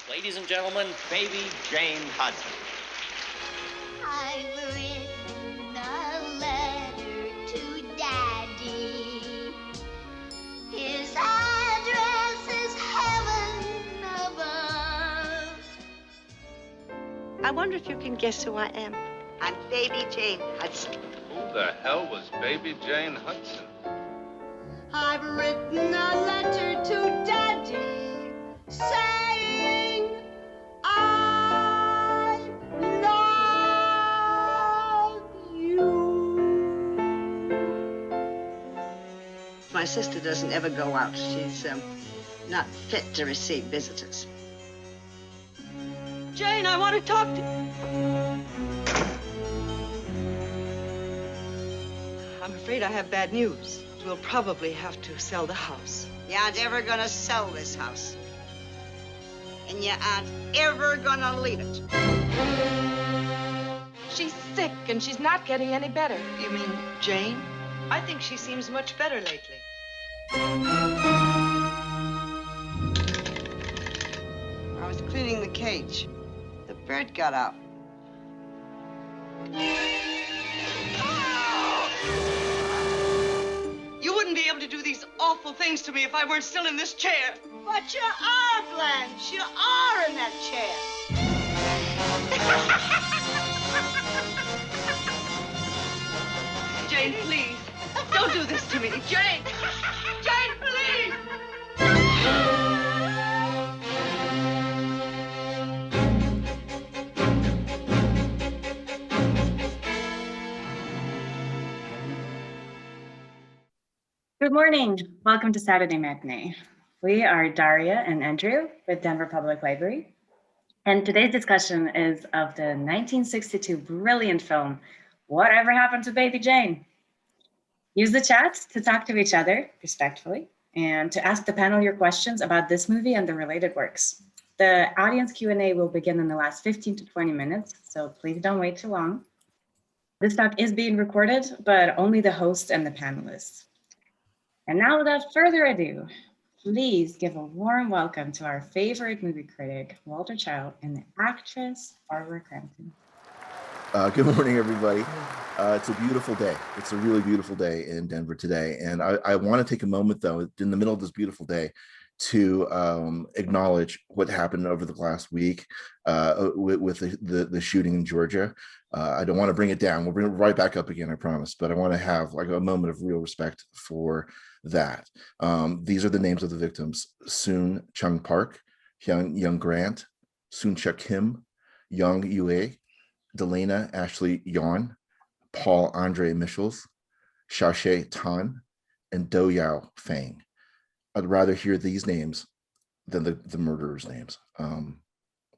Ladies and gentlemen, Baby Jane Hudson. I've written a letter to Daddy. His address is heaven above. I wonder if you can guess who I am. I'm Baby Jane Hudson. Who the hell was Baby Jane Hudson? I've written a letter to Daddy saying I love you. My sister doesn't ever go out. She's not fit to receive visitors. Jane, I want to talk to you. I'm afraid I have bad news. We'll probably have to sell the house. You aren't ever gonna sell this house. And you aren't ever gonna leave it. She's sick and she's not getting any better. You mean Jane? I think she seems much better lately. I was cleaning the cage. The bird got out. You wouldn't be able to do these awful things to me if I weren't still in this chair. But you are, Blanche. You are in that chair. Jane, please. Don't do this to me. Jane! Jane, please! Good morning. Welcome to Saturday Matinee. We are Daria and Andrew with Denver Public Library. And today's discussion is of the 1962 brilliant film, Whatever Happened to Baby Jane? Use the chat to talk to each other respectfully and to ask the panel your questions about this movie and the related works. The audience Q&A will begin in the last 15 to 20 minutes, so please don't wait too long. This talk is being recorded, but only the host and the panelists. And now, without further ado, please give a warm welcome to our favorite movie critic, Walter Chaw, and the actress, Barbara Crampton. Good morning, everybody. It's a beautiful day. It's a really beautiful day in Denver today. And I want to take a moment, though, in the middle of this beautiful day, to acknowledge what happened over the last week with the shooting in Georgia. I don't want to bring it down. We'll bring it right back up again, I promise. But I want to have like a moment of real respect for that. These are the names of the victims: Soon Chung Park, Young Grant, Soon Chuk Kim, Young Yue, Delana Ashley Yon, Paul Andre Michels, Shashay Tan, and Do Yao Fang. I'd rather hear these names than the murderers' names.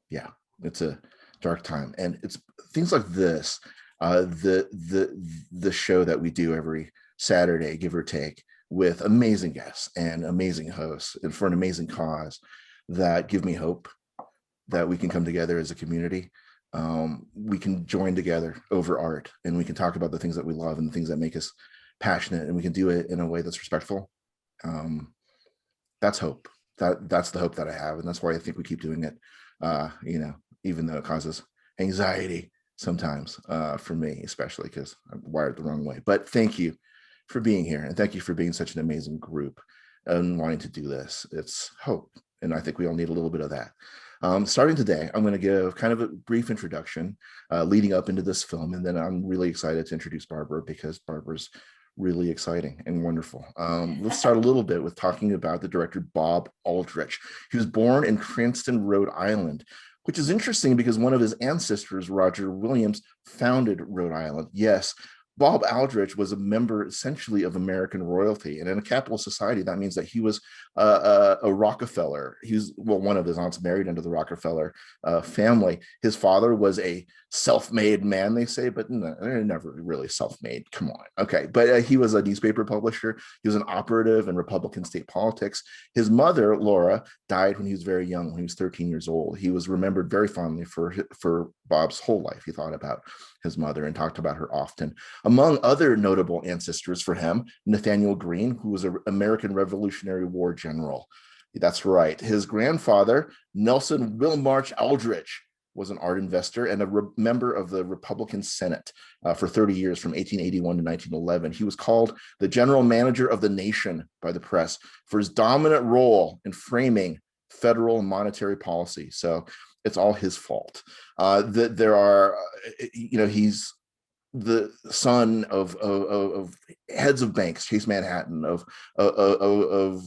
Yeah, it's a dark time, and it's things like this. The show that we do every Saturday, give or take, with amazing guests and amazing hosts, and for an amazing cause, that give me hope that we can come together as a community. We can join together over art, and we can talk about the things that we love and the things that make us passionate, and we can do it in a way that's respectful. That's hope. That's the hope that I have, and that's why I think we keep doing it. Even though it causes anxiety sometimes for me, especially because I'm wired the wrong way. But thank you for being here, and thank you for being such an amazing group and wanting to do this. It's hope, and I think we all need a little bit of that. Starting today, I'm going to give kind of a brief introduction leading up into this film, and then I'm really excited to introduce Barbara, because Barbara's really exciting and wonderful. Let's start a little bit with talking about the director, Bob Aldrich. He was born in Cranston, Rhode Island, which is interesting because one of his ancestors, Roger Williams, founded Rhode Island. Yes, Bob Aldrich was a member essentially of American royalty, and in a capitalist society, that means that he was a Rockefeller. He was, well, one of his aunts married into the Rockefeller family. His father was a self-made man, they say, but no, they're never really self-made. Come on. Okay, but he was a newspaper publisher. He was an operative in Republican state politics. His mother, Laura, died when he was very young, when he was 13 years old. He was remembered very fondly for Bob's whole life. He thought about his mother and talked about her often. Among other notable ancestors for him, Nathaniel Greene, who was an American Revolutionary War general. That's right. His grandfather, Nelson Wilmarch Aldrich, was an art investor and a member of the Republican Senate for 30 years, from 1881 to 1911. He was called the general manager of the nation by the press for his dominant role in framing federal and monetary policy. So it's all his fault. There are, he's the son of heads of banks, Chase Manhattan, of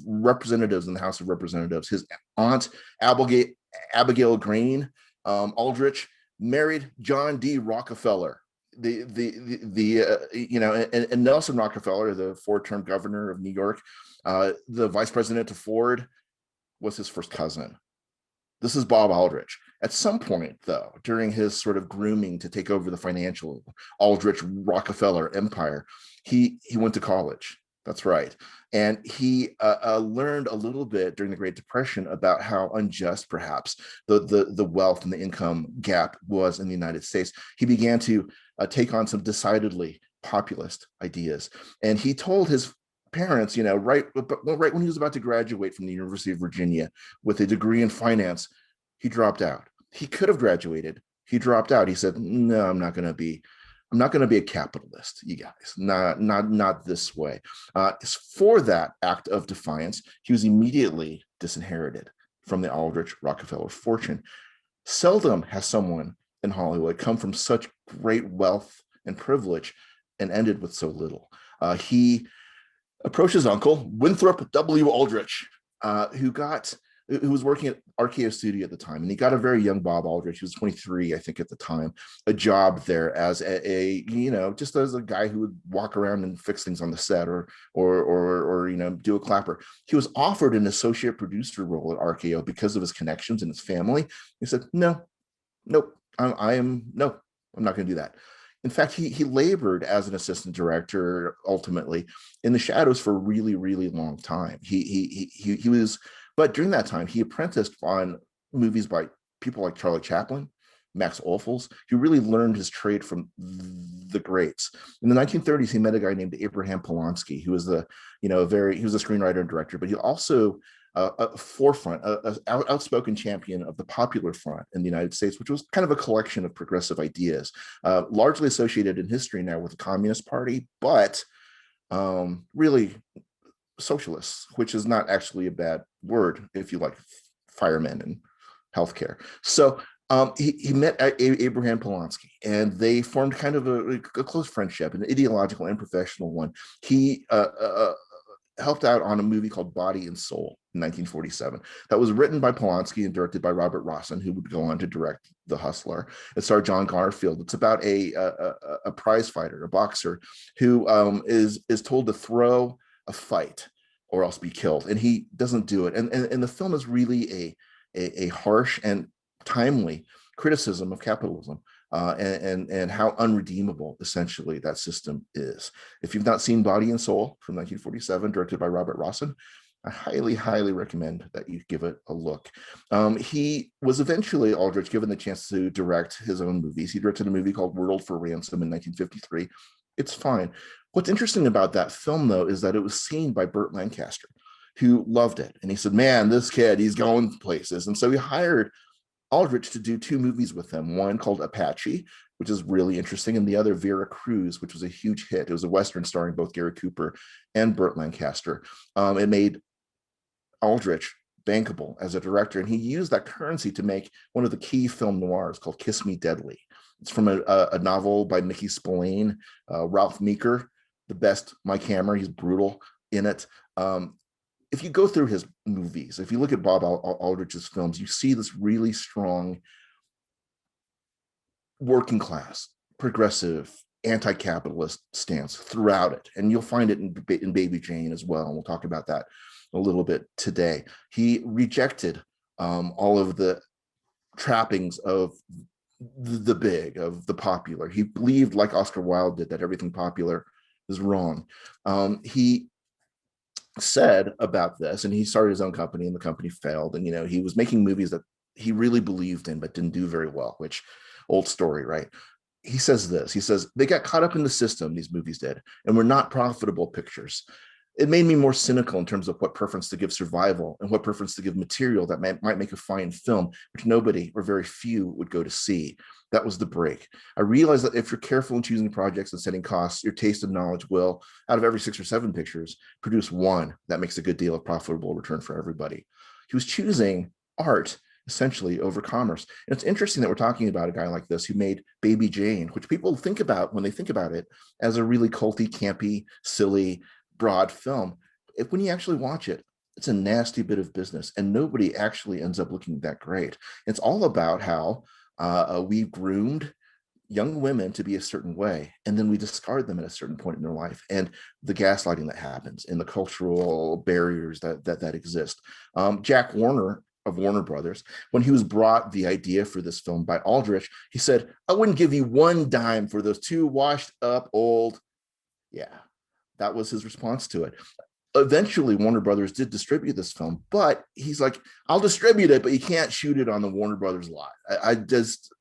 representatives in the House of Representatives. His aunt, Abigail Green Aldrich, married John D. Rockefeller, and Nelson Rockefeller, the four-term governor of New York, the vice president to Ford, was his first cousin. This is Bob Aldrich. At some point, though, during his sort of grooming to take over the financial Aldrich Rockefeller empire, he went to college. That's right. And he learned a little bit during the Great Depression about how unjust, perhaps, the wealth and the income gap was in the United States. He began to take on some decidedly populist ideas. And he told his parents, right when he was about to graduate from the University of Virginia with a degree in finance, he dropped out. He could have graduated. He dropped out. He said, "No, I'm not going to be a capitalist, you guys. Not this way." For that act of defiance, he was immediately disinherited from the Aldrich Rockefeller fortune. Seldom has someone in Hollywood come from such great wealth and privilege and ended with so little. He approached his uncle, Winthrop W. Aldrich, who was working at RKO Studio at the time, and he got a very young Bob Aldrich. He was 23, I think, at the time, a job there as just as a guy who would walk around and fix things on the set or do a clapper. He was offered an associate producer role at RKO because of his connections and his family. He said, "No, nope, I'm not going to do that." In fact, he labored as an assistant director ultimately in the shadows for a really, really long time. He was. But during that time, he apprenticed on movies by people like Charlie Chaplin, Max Ophuls. He really learned his trade from the greats. In the 1930s, he met a guy named Abraham Polanski, who was he was a screenwriter and director, but he also a outspoken champion of the popular front in the United States, which was kind of a collection of progressive ideas, largely associated in history now with the Communist Party, but really socialists, which is not actually a bad word if you like firemen and healthcare. So he met Abraham Polanski, and they formed kind of a close friendship, an ideological and professional one. He helped out on a movie called Body and Soul in 1947 that was written by Polanski and directed by Robert Rossen, who would go on to direct The Hustler. It starred John Garfield. It's about a prize fighter, a boxer, who is told to throw a fight or else be killed, and he doesn't do it. And the film is really a harsh and timely criticism of capitalism and how unredeemable essentially that system is. If you've not seen Body and Soul from 1947, directed by Robert Rossen, I highly, highly recommend that you give it a look. He was eventually, Aldrich, given the chance to direct his own movies. He directed a movie called World for Ransom in 1953. It's fine. What's interesting about that film, though, is that it was seen by Burt Lancaster, who loved it. And he said, "Man, this kid, he's going places." And so he hired Aldrich to do two movies with him, one called Apache, which is really interesting, and the other Vera Cruz, which was a huge hit. It was a Western starring both Gary Cooper and Burt Lancaster. It made Aldrich bankable as a director, and he used that currency to make one of the key film noirs called Kiss Me Deadly. It's from a novel by Mickey Spillane, Ralph Meeker, the best Mike Hammer. He's brutal in it. If you go through his movies, if you look at Bob Aldrich's films, you see this really strong working class, progressive, anti-capitalist stance throughout it. And you'll find it in Baby Jane as well. And we'll talk about that a little bit today. He rejected all of the trappings of the big, of the popular. He believed, like Oscar Wilde did, that everything popular is wrong. He said about this, and he started his own company, and the company failed. And he was making movies that he really believed in but didn't do very well, which old story, right? He says this. He says, "They got caught up in the system, these movies did, and were not profitable pictures. it made me more cynical in terms of what preference to give survival and what preference to give material that might make a fine film, which nobody or very few would go to see. That was the break. I realized that if you're careful in choosing projects and setting costs, your taste and knowledge will, out of every 6 or 7 pictures, produce one that makes a good deal of profitable return for everybody. He was choosing art essentially over commerce. And it's interesting that we're talking about a guy like this who made Baby Jane, which people think about when they think about it as a really culty, campy, silly, broad film. When you actually watch it, it's a nasty bit of business, and nobody actually ends up looking that great. It's all about how we groomed young women to be a certain way, and then we discard them at a certain point in their life, and the gaslighting that happens and the cultural barriers that exist. Jack Warner of Warner Brothers, when he was brought the idea for this film by Aldrich, he said, "I wouldn't give you one dime for those 2 washed up old." Yeah, that was his response to it. Eventually, Warner Brothers did distribute this film, but he's like, "I'll distribute it, but you can't shoot it on the Warner Brothers lot." I just,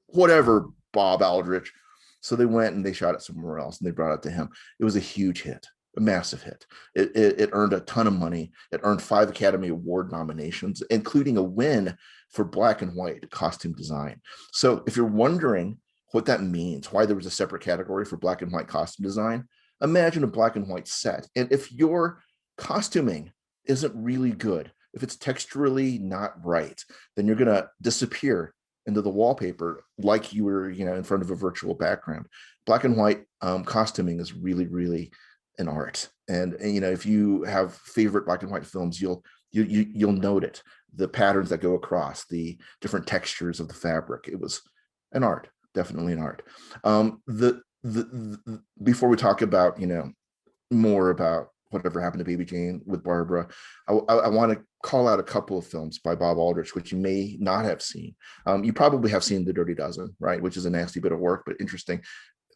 whatever, Bob Aldrich. So they went and they shot it somewhere else, and they brought it to him. It was a huge hit, a massive hit. It earned a ton of money. It earned 5 Academy Award nominations, including a win for black and white costume design. So if you're wondering what that means, why there was a separate category for black and white costume design, imagine a black and white set. And if your costuming isn't really good, if it's texturally not right, then you're going to disappear into the wallpaper like you were, in front of a virtual background. Black and white costuming is really, really an art. And if you have favorite black and white films, you'll note it. The patterns that go across, the different textures of the fabric. It was an art, definitely an art. Before we talk about more about whatever happened to Baby Jane with Barbara, I want to call out a couple of films by Bob Aldrich which you may not have seen. You probably have seen The Dirty Dozen, right, which is a nasty bit of work but interesting.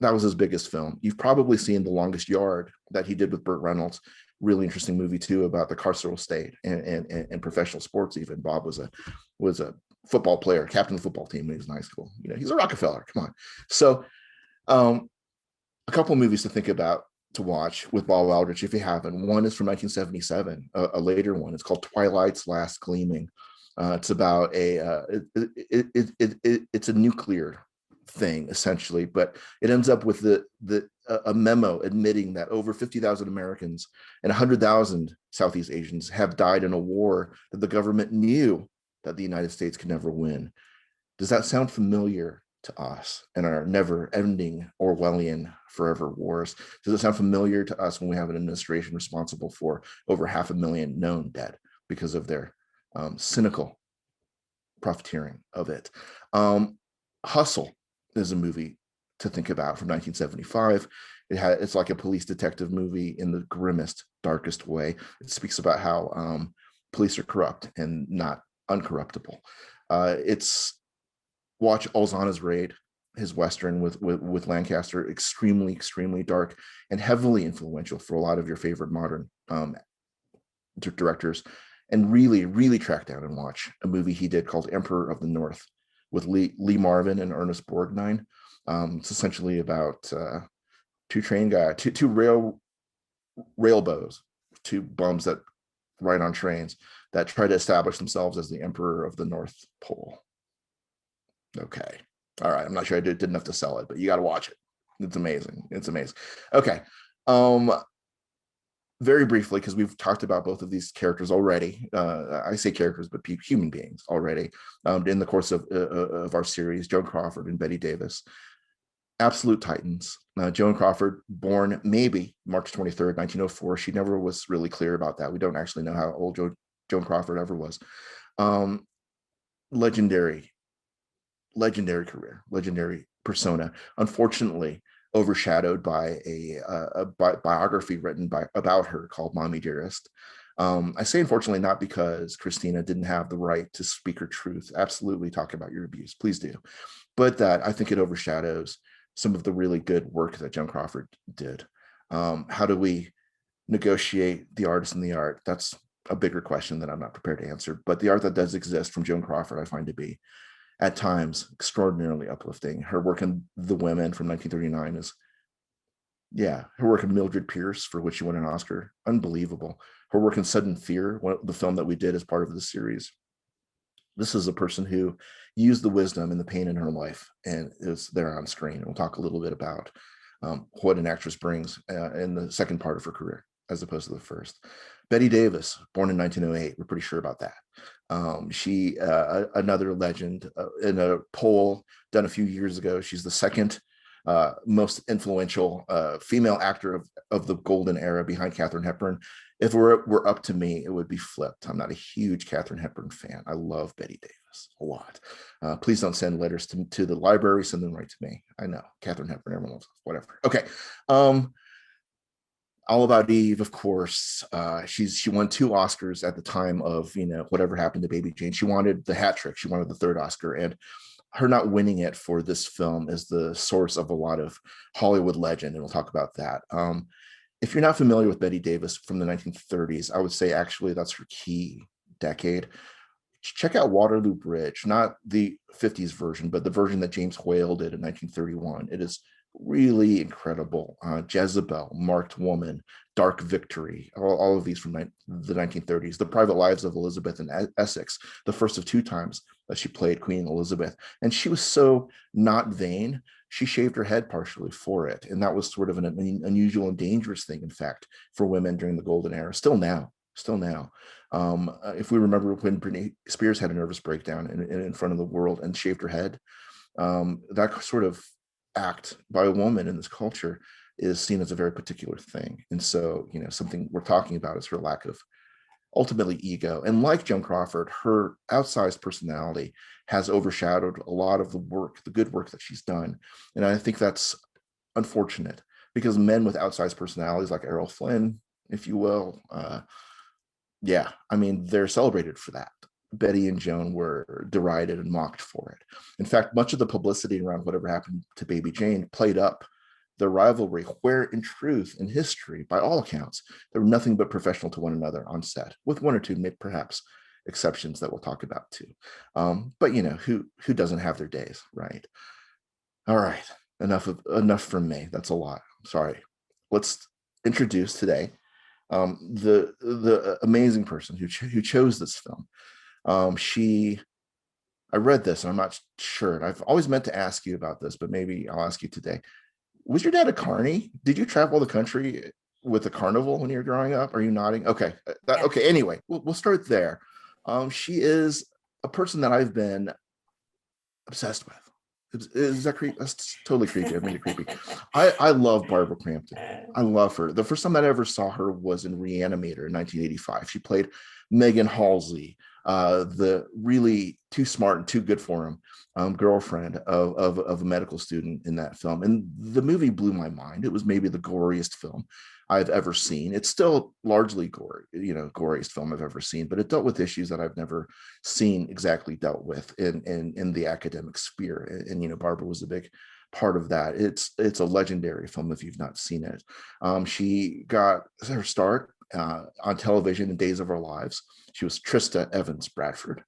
That was his biggest film. You've probably seen The Longest Yard that he did with Burt Reynolds. Really interesting movie too about the carceral state and professional sports. Even Bob was a football player, captain of the football team when he was in high school. He's a Rockefeller. Come on. So a couple of movies to think about, to watch with Bob Aldrich if you haven't. One is from 1977, a later one. It's called Twilight's Last Gleaming. It's about it's a nuclear thing essentially, but it ends up with a memo admitting that over 50,000 Americans and 100,000 Southeast Asians have died in a war that the government knew that the United States could never win. Does that sound familiar to us and our never-ending Orwellian forever wars? Does it sound familiar to us when we have an administration responsible for over 500,000 known dead because of their cynical profiteering of it? Hustle is a movie to think about from 1975. It's like a police detective movie in the grimmest, darkest way. It speaks about how police are corrupt and not uncorruptible. Watch Ozana's Raid, his Western with Lancaster, extremely dark and heavily influential for a lot of your favorite modern directors. And really track down and watch a movie he did called Emperor of the North with Lee Marvin and Ernest Borgnine. It's essentially about two railbows, 2 bums that ride on trains that try to establish themselves as the Emperor of the North Pole. Okay. All right. I'm not sure I did enough to sell it, but you got to watch it. It's amazing. Okay. Very briefly, because we've talked about both of these characters already. I say characters, but human beings already in the course of our series, Joan Crawford and Bette Davis. Absolute titans. Joan Crawford, born maybe March 23rd, 1904. She never was really clear about that. We don't actually know how old Joan Crawford ever was. Legendary career, legendary persona, unfortunately overshadowed by a biography written about her called Mommy Dearest. I say unfortunately not because Christina didn't have the right to speak her truth. Absolutely talk about your abuse, please do. But that I think it overshadows some of the really good work that Joan Crawford did. How do we negotiate the artist and the art? That's a bigger question that I'm not prepared to answer. But the art that does exist from Joan Crawford, I find to be at times extraordinarily uplifting. Her work in The Women from 1939 is Yeah, her work in Mildred Pierce, for which she won an Oscar, unbelievable. Her work in Sudden Fear, the film that we did as part of the series. This is a person who used the wisdom and the pain in her life, and is there on screen. And we'll talk a little bit about what an actress brings in the second part of her career, as opposed to the first. Bette Davis, born in 1908, we're pretty sure about that. She, another legend in a poll done a few years ago. She's the second most influential female actor of the golden era, behind Katharine Hepburn. If it were up to me, it would be flipped. I'm not a huge Katharine Hepburn fan. I love Bette Davis a lot. Please don't send letters to the library. Send them right to me. I know Katharine Hepburn. Everyone loves whatever. Okay. All About Eve, of course. She won 2 Oscars at the time of whatever happened to Baby Jane. She wanted the hat trick. She wanted the 3rd Oscar, and her not winning it for this film is the source of a lot of Hollywood legend, and we'll talk about that. If you're not familiar with Bette Davis from the 1930s, I would say actually that's her key decade. Check out Waterloo Bridge, not the 50s version, but the version that James Whale did in 1931. It is really incredible. Jezebel, Marked Woman, Dark Victory, all of these from the 1930s. The Private Lives of Elizabeth and Essex, the first of 2 times that she played Queen Elizabeth. And she was so not vain, she shaved her head partially for it. And that was sort of an unusual and dangerous thing, in fact, for women during the golden era. Still now. If we remember when Britney Spears had a nervous breakdown in front of the world and shaved her head, that sort of act by a woman in this culture is seen as a very particular thing. And so, something we're talking about is her lack of ultimately ego. And like Joan Crawford, her outsized personality has overshadowed a lot of the good work that she's done. And I think that's unfortunate, because men with outsized personalities like Errol Flynn, if you will, they're celebrated for that. Betty and Joan were derided and mocked for it. In fact, much of the publicity around whatever happened to Baby Jane played up the rivalry, where in truth, in history, by all accounts, they were nothing but professional to one another on set, with 1 or 2 perhaps exceptions that we'll talk about too. But who doesn't have their days, right? All right, enough from me. That's a lot. Sorry. Let's introduce today the amazing person who chose this film. I read this and I'm not sure. I've always meant to ask you about this, but maybe I'll ask you today. Was your dad a carny? Did you travel the country with a carnival when you were growing up? Are you nodding? Okay. Okay. Anyway, we'll start there. She is a person that I've been obsessed with. Is that creepy? That's totally creepy. I made it creepy. I love Barbara Crampton. I love her. The first time I ever saw her was in Reanimator in 1985. She played Megan Halsey, the really too smart and too good for him girlfriend of a medical student in that film. And the movie blew my mind. It was maybe the goriest film I've ever seen. It's still largely gory, goriest film I've ever seen, but it dealt with issues that I've never seen exactly dealt with in the academic sphere. And Barbara was a big part of that. It's a legendary film if you've not seen it. She got her start on television in Days of Our Lives. She was Trista Evans Bradford.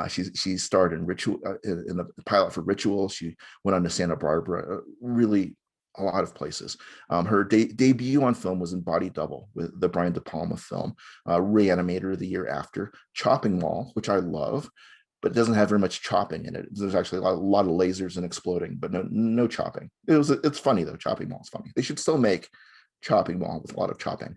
She starred in Ritual, in the pilot for Ritual. She went on to Santa Barbara, really a lot of places. Her debut on film was in Body Double, with the Brian De Palma film, Reanimator the year after, Chopping Mall, which I love, but it doesn't have very much chopping in it. There's actually a lot of lasers and exploding, but no chopping. It's funny though. Chopping Mall is funny. They should still make Chopping Mall with a lot of chopping.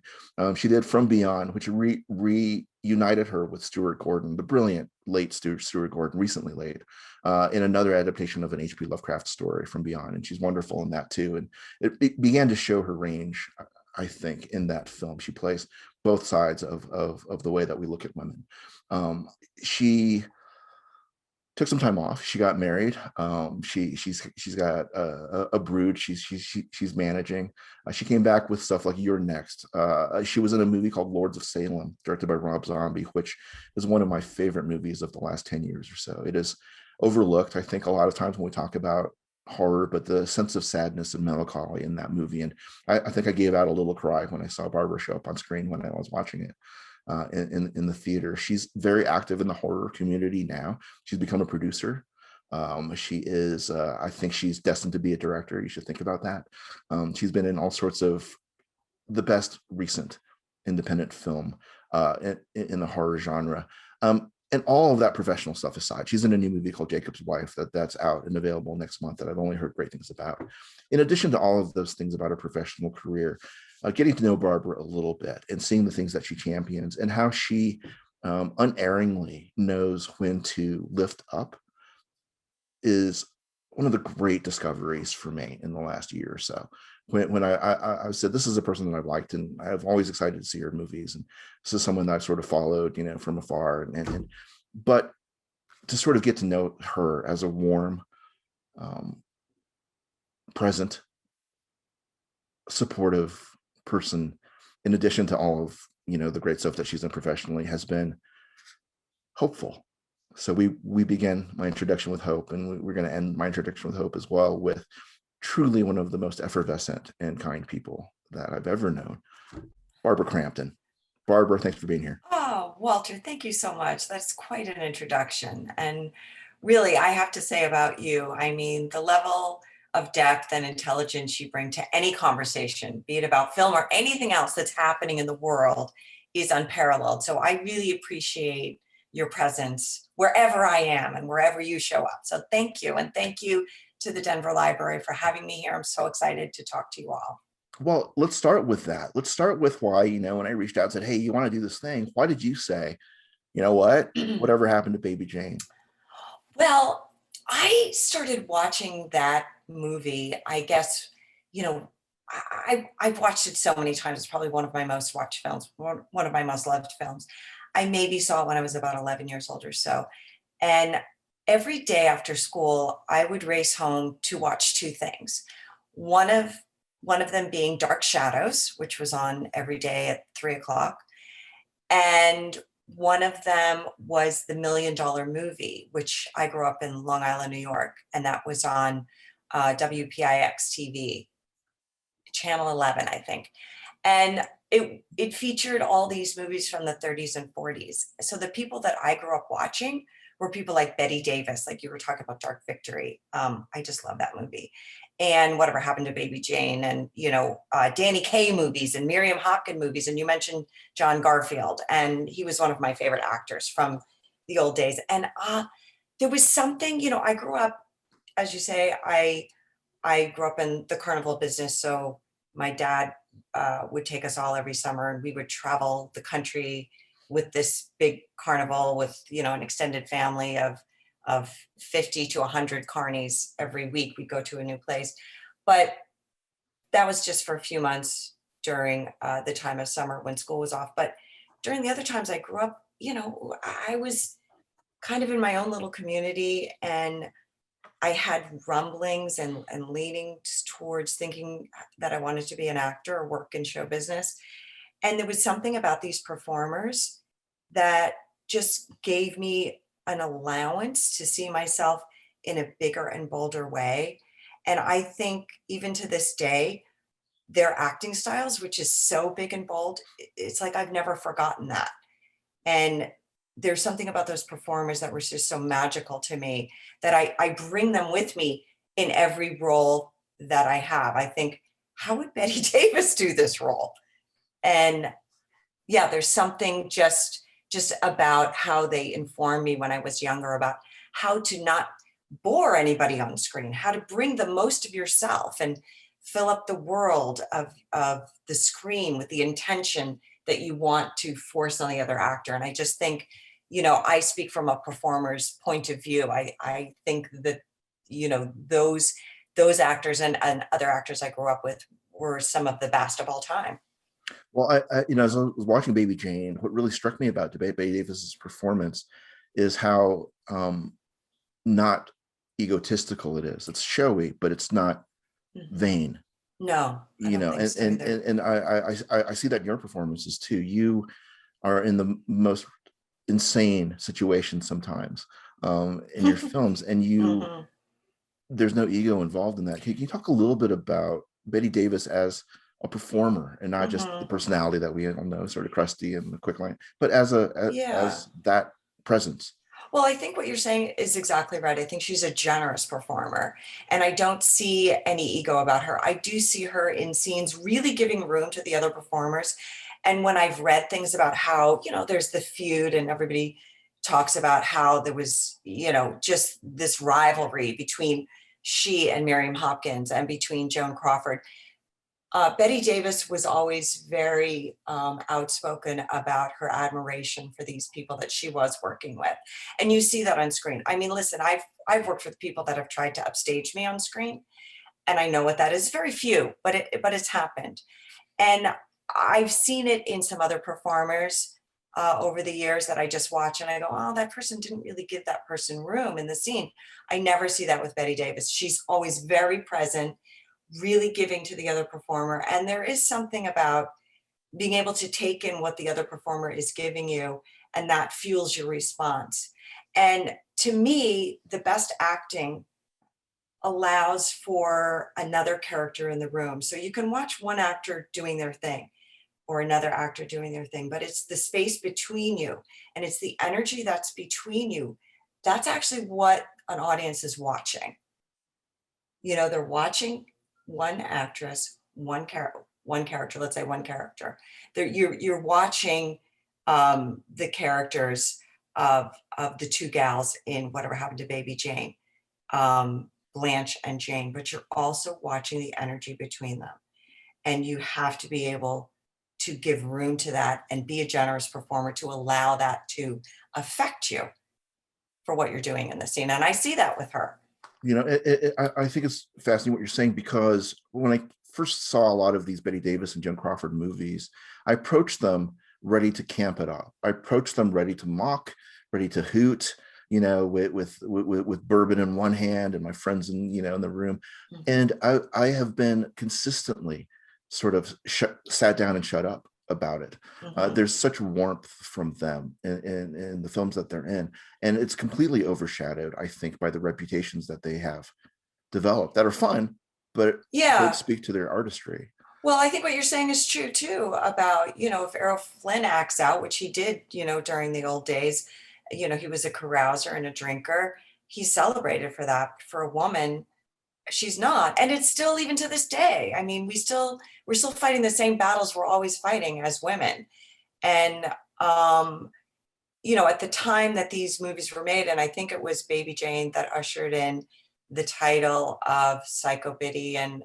She did From Beyond, which reunited her with Stuart Gordon, the brilliant late Stuart Gordon, recently late, in another adaptation of an H.P. Lovecraft story, From Beyond, and she's wonderful in that too. And it began to show her range, I think, in that film. She plays both sides of the way that we look at women. She took some time off. She got married. She's got a brood. She's managing. She came back with stuff like You're Next. She was in a movie called Lords of Salem, directed by Rob Zombie, which is one of my favorite movies of the last 10 years or so. It is overlooked, I think, a lot of times when we talk about horror, but the sense of sadness and melancholy in that movie. And I think I gave out a little cry when I saw Barbara show up on screen when I was watching it. In the theater. She's very active in the horror community now. She's become a producer. She is, I think she's destined to be a director. You should think about that. She's been in all sorts of the best recent independent film in the horror genre. And all of that professional stuff aside, she's in a new movie called Jacob's Wife that's out and available next month that I've only heard great things about. In addition to all of those things about her professional career, getting to know Barbara a little bit and seeing the things that she champions and how she unerringly knows when to lift up is one of the great discoveries for me in the last year or so. When I said, this is a person that I've liked and I've always excited to see her movies, and this is someone that I've sort of followed, from afar, but to sort of get to know her as a warm, present, supportive person, in addition to all of the great stuff that she's done professionally, has been hopeful. So we began my introduction with hope, and we're going to end my introduction with hope as well, with truly one of the most effervescent and kind people that I've ever known, Barbara Crampton. Barbara, thanks for being here. Oh, Walter, thank you so much. That's quite an introduction. And really, I have to say about you, I mean, the level of depth and intelligence you bring to any conversation, be it about film or anything else that's happening in the world, is unparalleled. So I really appreciate your presence wherever I am and wherever you show up. So thank you. And thank you to the Denver Library for having me here. I'm so excited to talk to you all. Well, let's start with that. Let's start with why, when I reached out and said, hey, you want to do this thing? Why did you say, you know what, whatever happened to Baby Jane? Well, I started watching that movie, I guess, I've watched it so many times. It's probably one of my most watched films, one of my most loved films. I maybe saw it when I was about 11 years old or so. And every day after school, I would race home to watch two things. One of them being Dark Shadows, which was on every day at 3:00. And one of them was the $1 Million Movie, which I grew up in Long Island, New York. And that was on WPIX TV, Channel 11, I think. And it featured all these movies from the 30s and 40s. So the people that I grew up watching were people like Bette Davis, like you were talking about Dark Victory. I just love that movie. And Whatever Happened to Baby Jane, and, Danny Kaye movies and Miriam Hopkins movies. And you mentioned John Garfield, and he was one of my favorite actors from the old days. And there was something, I grew up, as you say, I grew up in the carnival business. So my dad would take us all every summer, and we would travel the country with this big carnival with, an extended family of 50 to 100 carnies every week. We'd go to a new place, but that was just for a few months during the time of summer when school was off. But during the other times I grew up, I was kind of in my own little community, and I had rumblings and leanings towards thinking that I wanted to be an actor or work in show business. And there was something about these performers that just gave me an allowance to see myself in a bigger and bolder way. And I think even to this day, their acting styles, which is so big and bold, it's like I've never forgotten that. And there's something about those performers that were just so magical to me that I bring them with me in every role that I have. I think, how would Bette Davis do this role? And yeah, there's something just about how they informed me when I was younger about how to not bore anybody on screen, how to bring the most of yourself and fill up the world of the screen with the intention that you want to force on the other actor. And I just think, I speak from a performer's point of view. I think that, those actors and other actors I grew up with were some of the best of all time. Well, as I was watching Baby Jane, what really struck me about Bette Davis's performance is how not egotistical it is. It's showy, but it's not vain. No, and I see that in your performances too. You are in the most insane situations sometimes in your films, and there's no ego involved in that. Can you talk a little bit about Bette Davis as a performer and not just the personality that we all know, sort of crusty and the quick line, but as that presence? Well, I think what you're saying is exactly right. I think she's a generous performer, and I don't see any ego about her. I do see her in scenes really giving room to the other performers. And when I've read things about how, there's the feud and everybody talks about how there was, just this rivalry between she and Miriam Hopkins and between Joan Crawford. Betty Davis was always very outspoken about her admiration for these people that she was working with, and you see that on screen. I mean, listen, I've worked with people that have tried to upstage me on screen, and I know what that is. Very few, but it's happened, and I've seen it in some other performers over the years that I just watch, and I go, oh, that person didn't really give that person room in the scene. I never see that with Betty Davis. She's always very present, really giving to the other performer. And there is something about being able to take in what the other performer is giving you, and that fuels your response. And to me, the best acting allows for another character in the room. So you can watch one actor doing their thing or another actor doing their thing, but it's the space between you and it's the energy that's between you. That's actually what an audience is watching. They're watching one actress, one character, let's say one character. You're watching the characters of the two gals in Whatever Happened to Baby Jane, Blanche and Jane, but you're also watching the energy between them. And you have to be able to give room to that and be a generous performer to allow that to affect you for what you're doing in the scene. And I see that with her. I think it's fascinating what you're saying, because when I first saw a lot of these Betty Davis and Joan Crawford movies, I approached them ready to camp it up. I approached them ready to mock, ready to hoot, with bourbon in one hand and my friends in the room. Mm-hmm. And I have been consistently sort of sat down and shut up about it. Mm-hmm. There's such warmth from them in the films that they're in, and it's completely overshadowed, I think, by the reputations that they have developed that are fun, but don't speak to their artistry. Well, I think what you're saying is true too about, if Errol Flynn acts out, which he did, during the old days, he was a carouser and a drinker. He's celebrated for that. For a woman, she's not. And it's still, even to this day, I mean, we're still fighting the same battles we're always fighting as women. And, at the time that these movies were made, and I think it was Baby Jane that ushered in the title of Psycho-biddy and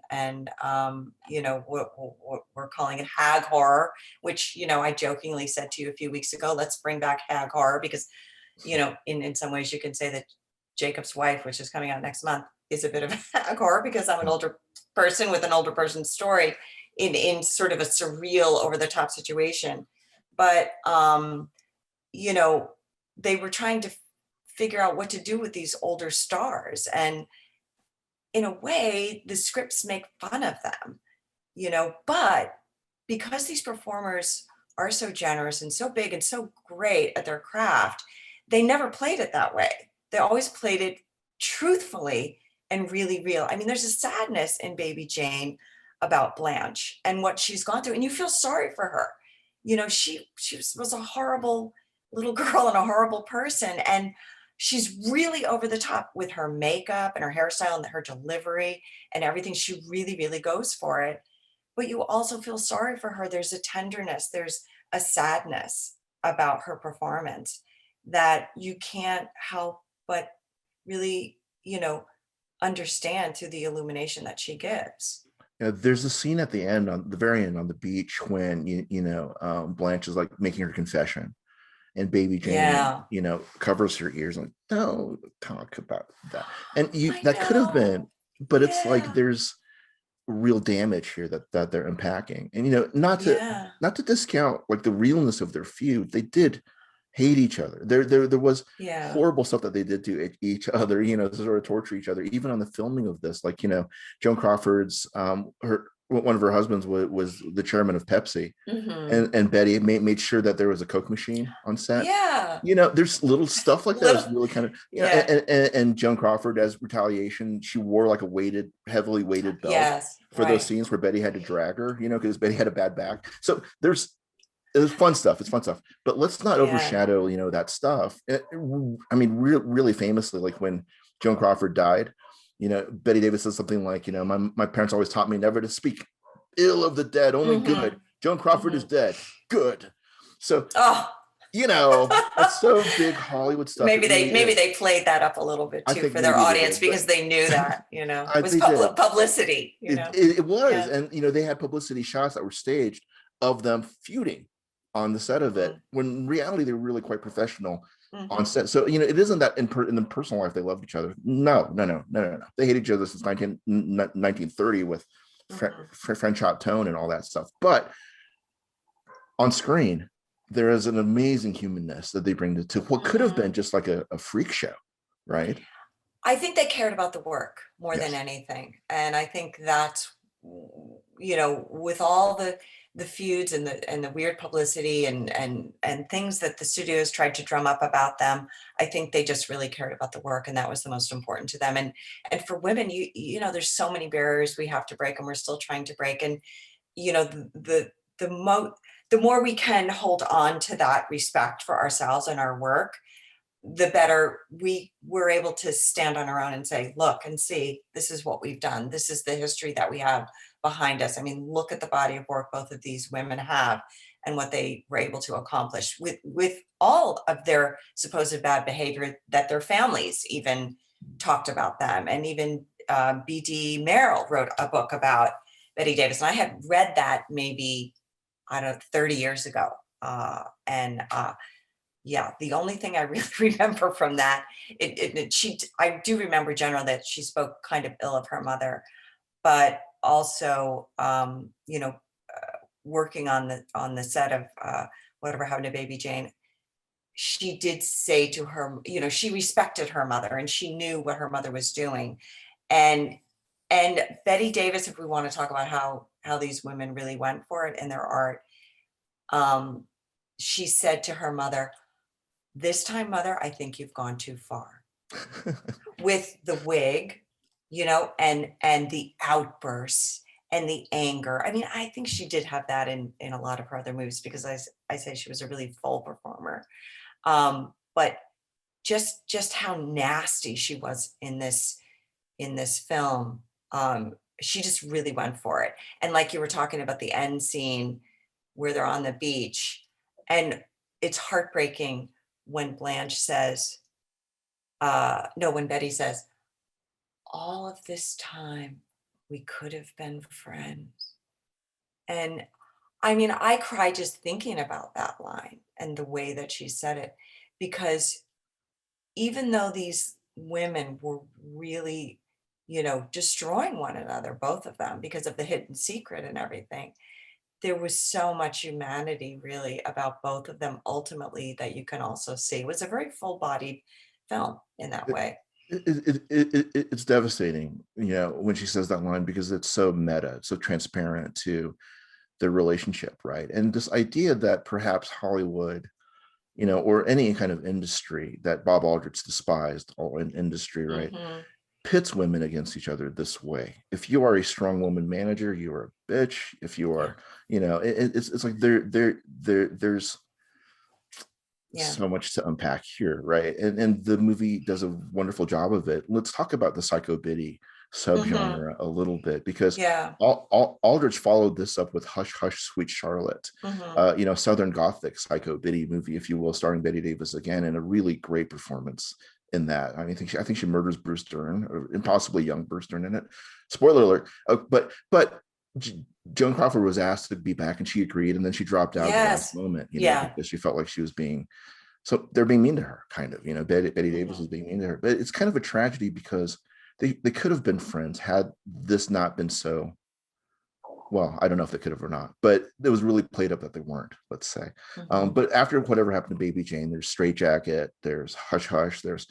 what we're calling it hag horror, which, I jokingly said to you a few weeks ago, let's bring back hag horror, because, in some ways you can say that Jacob's Wife, which is coming out next month, is a bit of a hag horror, because I'm an older person with an older person's story in sort of a surreal, over the top situation. But, they were trying to figure out what to do with these older stars. And in a way, the scripts make fun of them, but because these performers are so generous and so big and so great at their craft, they never played it that way. They always played it truthfully and really real. I mean, there's a sadness in Baby Jane about Blanche and what she's gone through, and you feel sorry for her. She was a horrible little girl and a horrible person, and she's really over the top with her makeup and her hairstyle and her delivery and everything. She really, really goes for it. But you also feel sorry for her. There's a tenderness, there's a sadness about her performance that you can't help but really, understand through the illumination that she gives. There's a scene at the end, on the very end, on the beach, when Blanche is like making her confession, and Baby Jane, covers her ears, like, don't talk about that. And that could have been, but it's like there's real damage here that they're unpacking. And not to discount like the realness of their feud. They did hate each other. There was horrible stuff that they did to each other, to sort of torture each other, even on the filming of this. Like, Joan Crawford's one of her husbands was the chairman of Pepsi, and Betty made sure that there was a Coke machine on set. There's little stuff like that. It's really kind of and Joan Crawford, as retaliation, she wore like a heavily weighted belt for those scenes where Betty had to drag her, because Betty had a bad back. So it's fun stuff. It's fun stuff. But let's not overshadow, that stuff. Really famously, like when Joan Crawford died, Betty Davis says something like, my parents always taught me never to speak ill of the dead, only good. Joan Crawford is dead. Good. So, that's so big Hollywood stuff. Maybe they played that up a little bit too for their audience because they knew that, it was publicity. It was, and they had publicity shots that were staged of them feuding on the set of it, when in reality they were really quite professional on set. So it isn't that in the personal life they loved each other. No. They hate each other since 1930 with French hot tone and all that stuff. But on screen, there is an amazing humanness that they bring to what could have been just like a freak show, right? I think they cared about the work more than anything. And I think that's, with all the feuds and the weird publicity and things that the studios tried to drum up about them, I think they just really cared about the work, and that was the most important to them. And for women, there's so many barriers we have to break, and we're still trying to break. And the more we can hold on to that respect for ourselves and our work, the better we're able to stand on our own and say, look and see, this is what we've done. This is the history that we have behind us. I mean, look at the body of work both of these women have and what they were able to accomplish with all of their supposed bad behavior, that their families even talked about them. And even B.D. Merrill wrote a book about Betty Davis. And I had read that maybe 30 years ago. The only thing I really remember from that, I do remember generally that she spoke kind of ill of her mother, but also, working on the set of Whatever Happened to Baby Jane, she did say to her, she respected her mother and she knew what her mother was doing. And Betty Davis, if we want to talk about how these women really went for it in their art, she said to her mother, "This time, mother, I think you've gone too far." With the wig, and the outbursts and the anger. I mean, I think she did have that in a lot of her other movies, because I say she was a really full performer. But just how nasty she was in this film. She just really went for it. And like you were talking about the end scene where they're on the beach, and it's heartbreaking when Blanche says, when Betty says, "All of this time we could have been friends." And I mean, I cried just thinking about that line and the way that she said it, because even though these women were really, destroying one another, both of them, because of the hidden secret and everything, there was so much humanity really about both of them ultimately that you can also see. It was a very full-bodied film in that way. It's devastating, when she says that line, because it's so meta, so transparent to the relationship, right? And this idea that perhaps Hollywood, or any kind of industry that Bob Aldrich despised, all in industry, right, pits women against each other this way. If you are a strong woman manager, you are a bitch. If you are, it's like there's so much to unpack here, right? And the movie does a wonderful job of it. Let's talk about the Psycho-biddy subgenre a little bit, because Aldrich followed this up with Hush Hush Sweet Charlotte, Southern Gothic Psycho-biddy movie, if you will, starring Betty Davis again, and a really great performance in that. I mean, I think she murders Bruce Dern, or impossibly young Bruce Dern in it. Spoiler alert. But Joan Crawford was asked to be back, and she agreed, and then she dropped out at the last moment, because she felt like she was they're being mean to her, kind of. Betty Davis was being mean to her. But it's kind of a tragedy, because they could have been friends had this not been so. Well, I don't know if they could have or not, but it was really played up that they weren't, let's say. But after Whatever Happened to Baby Jane, there's Straight Jacket, there's Hush Hush, there's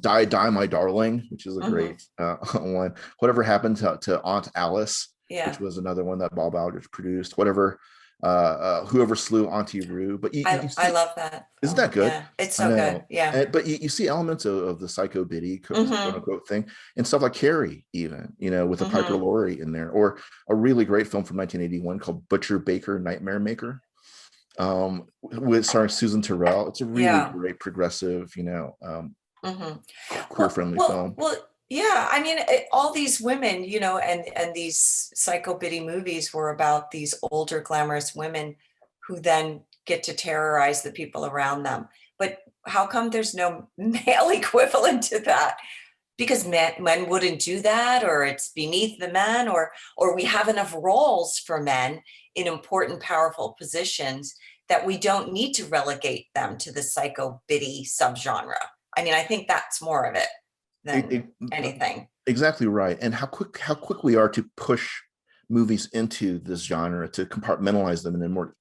Die Die My Darling, which is a great one. Whatever Happened to Aunt Alice, which was another one that Bob Aldrich produced. Whoever Slew Auntie Roo. But I love that. Isn't that good? Yeah, it's so good. Yeah. But you see elements of the Psycho-biddy, quote unquote, thing, and stuff like Carrie, even, with a Piper Laurie in there, or a really great film from 1981 called Butcher Baker Nightmare Maker. with starring Susan Terrell. It's a really Yeah. great progressive, Mhm. queer friendly film. Yeah. I mean, all these women, and these Psycho-biddy movies were about these older, glamorous women who then get to terrorize the people around them. But how come there's no male equivalent to that? Because men wouldn't do that, or it's beneath the men, or we have enough roles for men in important, powerful positions that we don't need to relegate them to the Psycho-biddy subgenre. I mean, I think that's more of it than anything. Exactly right. And how quick we are to push movies into this genre, to compartmentalize them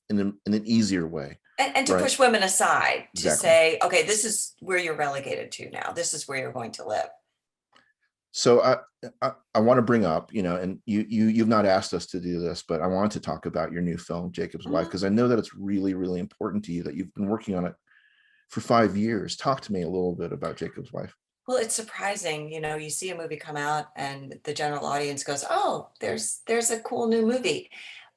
in an easier way. And to right? push women aside, to Exactly. say, okay, this is where you're relegated to now. This is where you're going to live. So I want to bring up, and you've not asked us to do this, but I want to talk about your new film, Jacob's Wife, because I know that it's really, really important to you, that you've been working on it for 5 years. Talk to me a little bit about Jacob's Wife. Well, it's surprising, you see a movie come out and the general audience goes, oh, there's a cool new movie,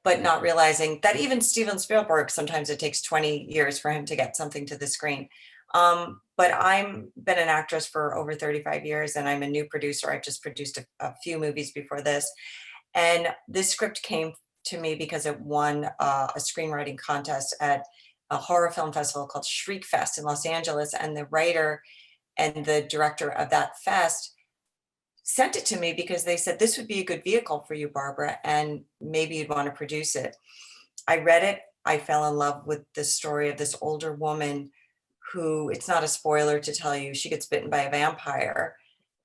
but not realizing that even Steven Spielberg, sometimes it takes 20 years for him to get something to the screen. But I'm been an actress for over 35 years, and I'm a new producer. I've just produced a few movies before this. And this script came to me because it won a screenwriting contest at a horror film festival called Shriek Fest in Los Angeles. And the writer and the director of that fest sent it to me because they said, this would be a good vehicle for you, Barbara, and maybe you'd want to produce it. I read it. I fell in love with the story of this older woman who, it's not a spoiler to tell you, she gets bitten by a vampire.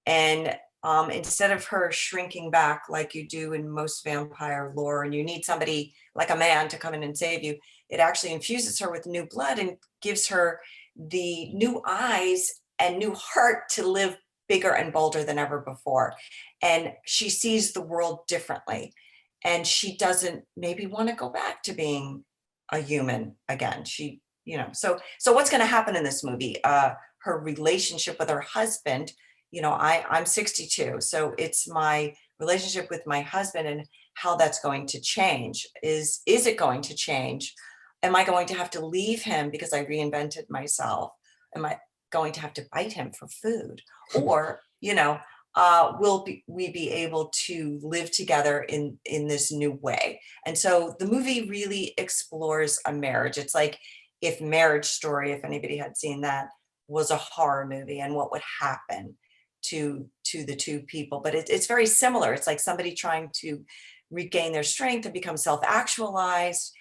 And instead of her shrinking back like you do in most vampire lore, and you need somebody like a man to come in and save you, it actually infuses her with new blood and gives her the new eyes and new heart to live bigger and bolder than ever before. And she sees the world differently. And she doesn't maybe want to go back to being a human again. So what's going to happen in this movie? Her relationship with her husband, I'm 62. So it's my relationship with my husband and how that's going to change. Is it going to change? Am I going to have to leave him because I reinvented myself? Am I going to have to bite him for food? Or, will we be able to live together in this new way? And so the movie really explores a marriage. It's like if Marriage Story, if anybody had seen that, was a horror movie, and what would happen to the two people. But it's very similar. It's like somebody trying to regain their strength and become self-actualized,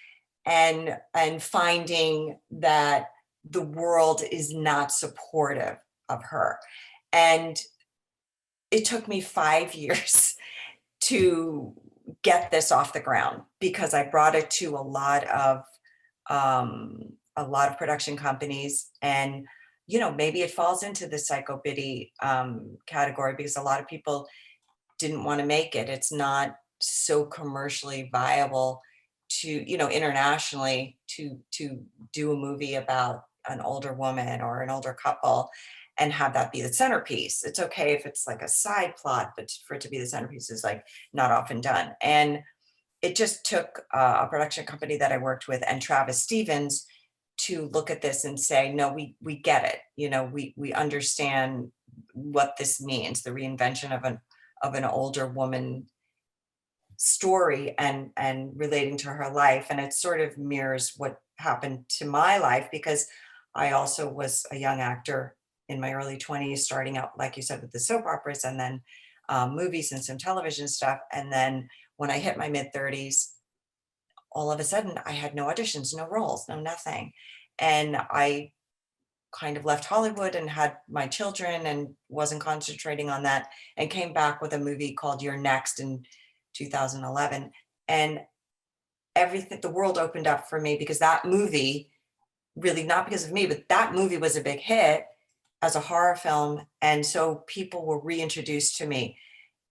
and finding that the world is not supportive of her. And it took me 5 years to get this off the ground, because I brought it to a lot of production companies, and maybe it falls into the Psycho-biddy category, because a lot of people didn't want to make it. It's not so commercially viable to, internationally, to do a movie about an older woman or an older couple and have that be the centerpiece. It's okay if it's like a side plot, but for it to be the centerpiece is like not often done. And it just took a production company that I worked with and Travis Stevens to look at this and say, no, we get it. We understand what this means, the reinvention of an older woman story and relating to her life. And it sort of mirrors what happened to my life, because I also was a young actor in my early 20s, starting out, like you said, with the soap operas, and then movies and some television stuff. And then when I hit my mid 30s, all of a sudden I had no auditions, no roles, no nothing. And I kind of left Hollywood and had my children and wasn't concentrating on that, and came back with a movie called You're Next in 2011. And everything, the world opened up for me, because that movie, really not because of me, but that movie was a big hit as a horror film. And so people were reintroduced to me.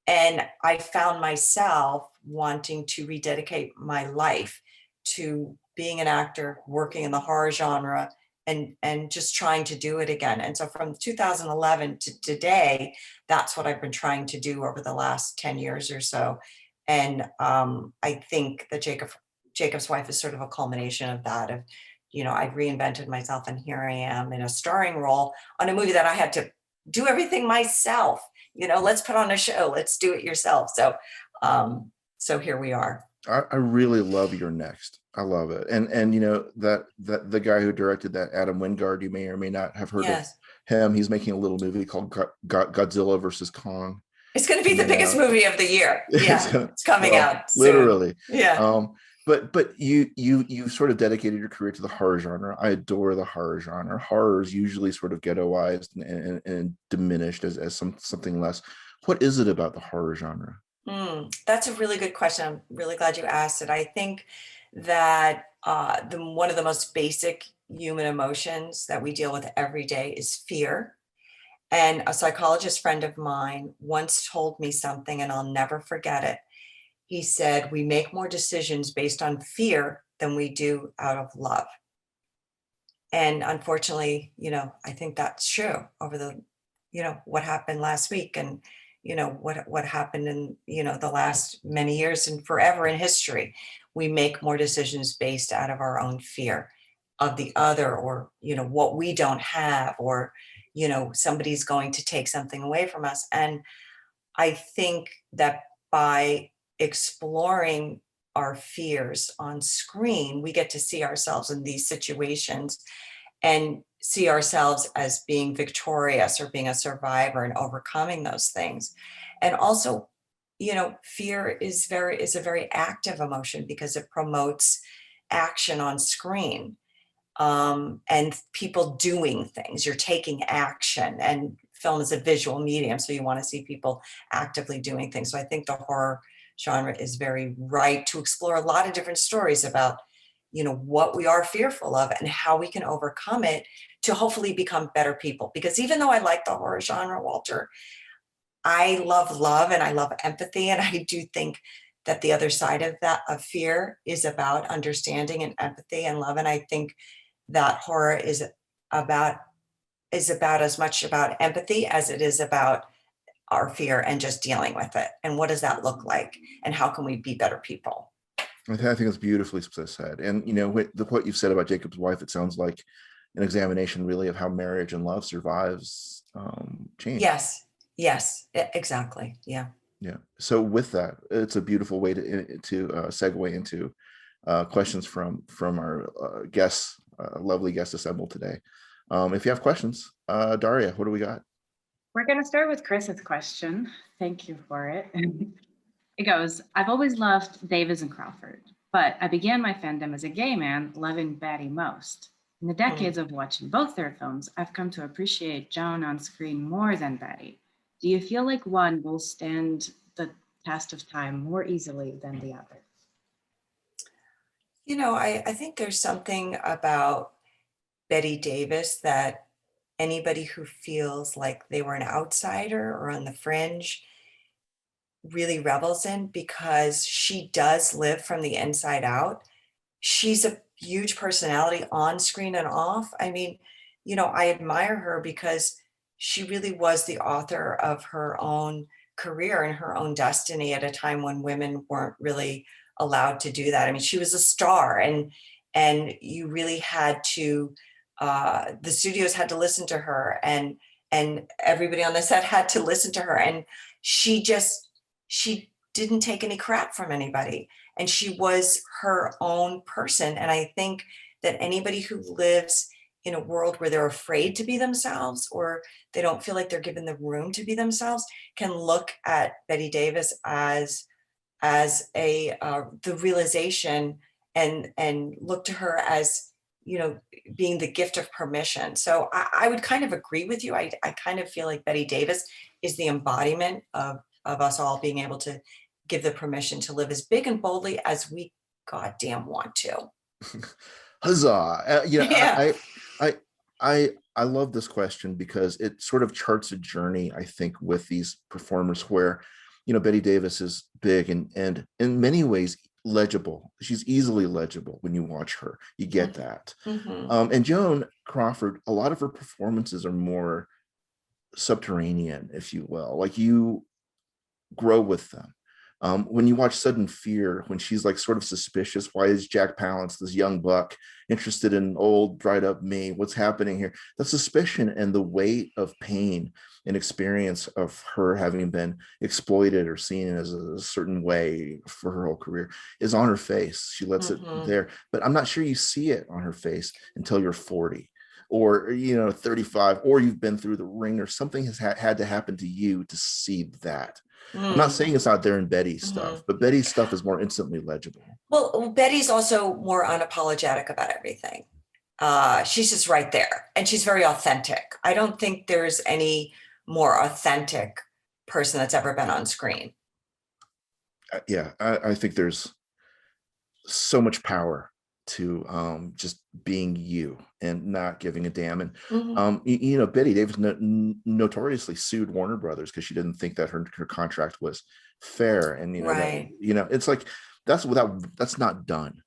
And I found myself wanting to rededicate my life to being an actor, working in the horror genre, and just trying to do it again. And so from 2011 to today, that's what I've been trying to do over the last 10 years or so. And I think that Jacob's Wife is sort of a culmination of that, of I've reinvented myself, and here I am in a starring role on a movie that I had to do everything myself. Let's put on a show, let's do it yourself. So here we are. I really love Your Next. I love it. And that the guy who directed that, Adam Wingard, you may or may not have heard of him. He's making a little movie called Godzilla versus Kong. It's going to be the biggest movie of the year. Yeah, it's coming out soon. Literally. Yeah. But you sort of dedicated your career to the horror genre. I adore the horror genre. Horror is usually sort of ghettoized and diminished as something less. What is it about the horror genre? That's a really good question. I'm really glad you asked it. I think that one of the most basic human emotions that we deal with every day is fear. And a psychologist friend of mine once told me something, and I'll never forget it. He said, we make more decisions based on fear than we do out of love. And unfortunately, I think that's true over the, what happened last week, and what happened in the last many years and forever in history. We make more decisions based out of our own fear of the other, or what we don't have, or somebody's going to take something away from us. And I think that by exploring our fears on screen, we get to see ourselves in these situations and see ourselves as being victorious or being a survivor and overcoming those things. And also, fear is a very active emotion because it promotes action on screen, and people doing things. You're taking action, and film is a visual medium, so you want to see people actively doing things. So I think the horror genre is very right to explore a lot of different stories about what we are fearful of and how we can overcome it to hopefully become better people. Because even though I like the horror genre, Walter, I love love and I love empathy, and I do think that the other side of that, of fear, is about understanding and empathy and love. And I think that horror is about as much about empathy as it is about our fear and just dealing with it. And what does that look like? And how can we be better people? I think it's beautifully said. And what you've said about Jacob's Wife, it sounds like an examination really of how marriage and love survives change. Yes, exactly. Yeah. So with that, it's a beautiful way to segue into questions from our guests, lovely guests assembled today. If you have questions, Daria, what do we got? We're going to start with Chris's question. Thank you for it. It goes, I've always loved Davis and Crawford, but I began my fandom as a gay man, loving Betty most. In the decades of watching both their films, I've come to appreciate Joan on screen more than Betty. Do you feel like one will stand the test of time more easily than the other? I think there's something about Betty Davis that anybody who feels like they were an outsider or on the fringe really revels in, because she does live from the inside out. She's a huge personality on screen and off. I mean, I admire her because she really was the author of her own career and her own destiny at a time when women weren't really allowed to do that. I mean, she was a star, and you really had to, the studios had to listen to her, and everybody on the set had to listen to her. And she didn't take any crap from anybody, and she was her own person. And I think that anybody who lives in a world where they're afraid to be themselves, or they don't feel like they're given the room to be themselves, can look at Betty Davis as the realization, and look to her as being the gift of permission. So I would kind of agree with you. I kind of feel like Betty Davis is the embodiment of us all being able to give the permission to live as big and boldly as we goddamn want to. Huzzah! I love this question because it sort of charts a journey, I think, with these performers where, Betty Davis is big and in many ways legible. She's easily legible when you watch her. You get that. Mm-hmm. And Joan Crawford, a lot of her performances are more subterranean, if you will. Like, you grow with them. When you watch Sudden Fear, when she's like sort of suspicious, why is Jack Palance, this young buck, interested in old dried up me? What's happening here? The suspicion and the weight of pain and experience of her having been exploited or seen as a certain way for her whole career is on her face. She lets it there, but I'm not sure you see it on her face until you're 40 or 35, or you've been through the ring, or something has had to happen to you to see that. I'm not saying it's out there in Betty's stuff, but Betty's stuff is more instantly legible. Well, Betty's also more unapologetic about everything. She's just right there, and she's very authentic. I don't think there's any more authentic person that's ever been on screen. Yeah, I think there's so much power to just being you and not giving a damn. And Betty Davis notoriously sued Warner Brothers because she didn't think that her contract was fair. And right. It's like that's not done.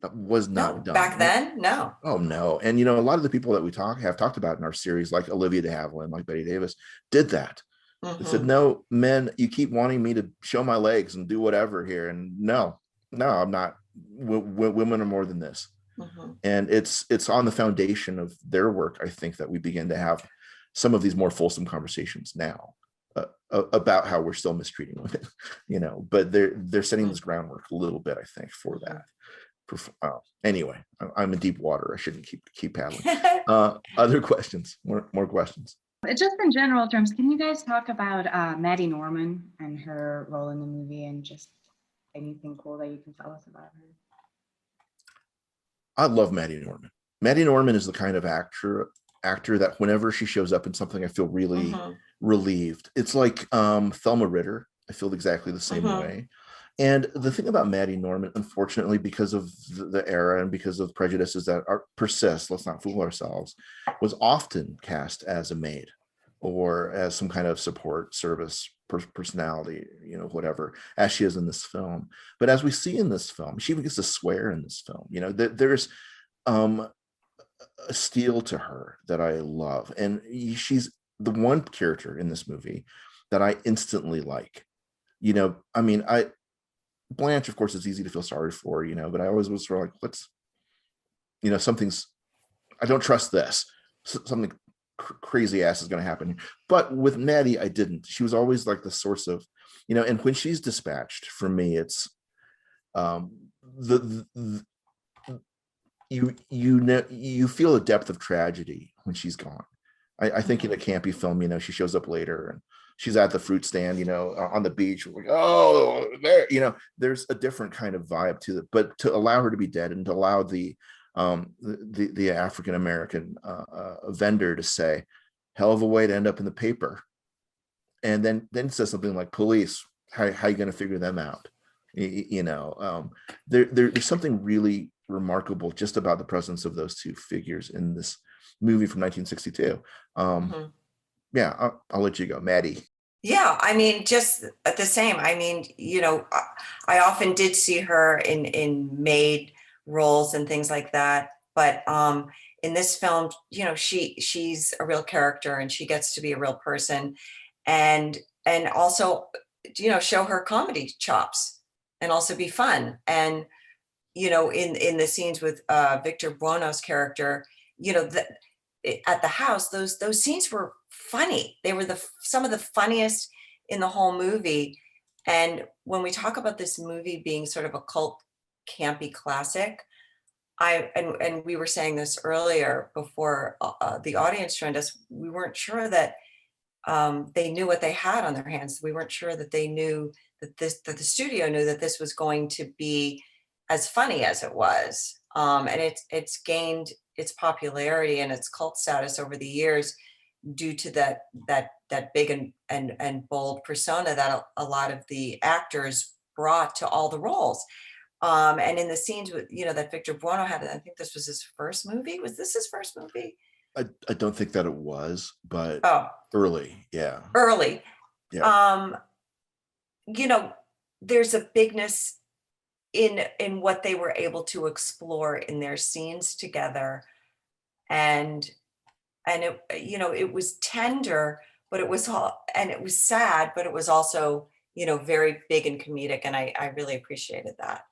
That was not done back then. No. Oh no. And a lot of the people that we have talked about in our series, like Olivia de Havilland, like Betty Davis, did that. They said, no, men, you keep wanting me to show my legs and do whatever here, and no, I'm not. Women are more than this. And it's on the foundation of their work, I think, that we begin to have some of these more fulsome conversations now about how we're still mistreating women, but they're setting this groundwork a little bit, I think, for that. Anyway, I'm in deep water. I shouldn't keep paddling. Other questions? More questions? Just in general terms, can you guys talk about Maddie Norman and her role in the movie, and just anything cool that you can tell us about her? I love Maddie Norman. Maddie Norman is the kind of actor that whenever she shows up in something, I feel really relieved. It's like Thelma Ritter. I feel exactly the same way. And the thing about Maddie Norman, unfortunately, because of the era and because of prejudices that persist, let's not fool ourselves, was often cast as a maid or as some kind of support service personality, whatever, as she is in this film. But as we see in this film, she even gets to swear in this film. There's a steel to her that I love. And she's the one character in this movie that I instantly like. Blanche, of course, is easy to feel sorry for, but I always was sort of like, I don't trust this. Something crazy ass is going to happen. But with Maddie, I didn't. She was always like the source of, and when she's dispatched, for me, it's you feel a depth of tragedy when she's gone. I think in a campy film, she shows up later and she's at the fruit stand, on the beach, like, oh, there, there's a different kind of vibe to it. But to allow her to be dead and to allow the African-American vendor to say, hell of a way to end up in the paper. And then says something like, police, how are you going to figure them out? There's something really remarkable just about the presence of those two figures in this movie from 1962. Yeah, I'll let you go, Maddie. Yeah, just the same. I often did see her in maid roles and things like that. But in this film, she's a real character, and she gets to be a real person, and also, show her comedy chops and also be fun. And in the scenes with Victor Buono's character, at the house, those scenes were funny. They were some of the funniest in the whole movie. And when we talk about this movie being sort of a cult campy classic, and we were saying this earlier before the audience joined us, we weren't sure that they knew what they had on their hands. We weren't sure that they knew that the studio knew that this was going to be as funny as it was. And it's gained its popularity and its cult status over the years due to that big and bold persona that a lot of the actors brought to all the roles. And in the scenes with, that Victor Buono had, I think this was his first movie. Was this his first movie? I don't think that it was, but early. Yeah. Early. Yeah. There's a bigness in what they were able to explore in their scenes together. And it was tender, but it was sad, but it was also very big and comedic. And I really appreciated that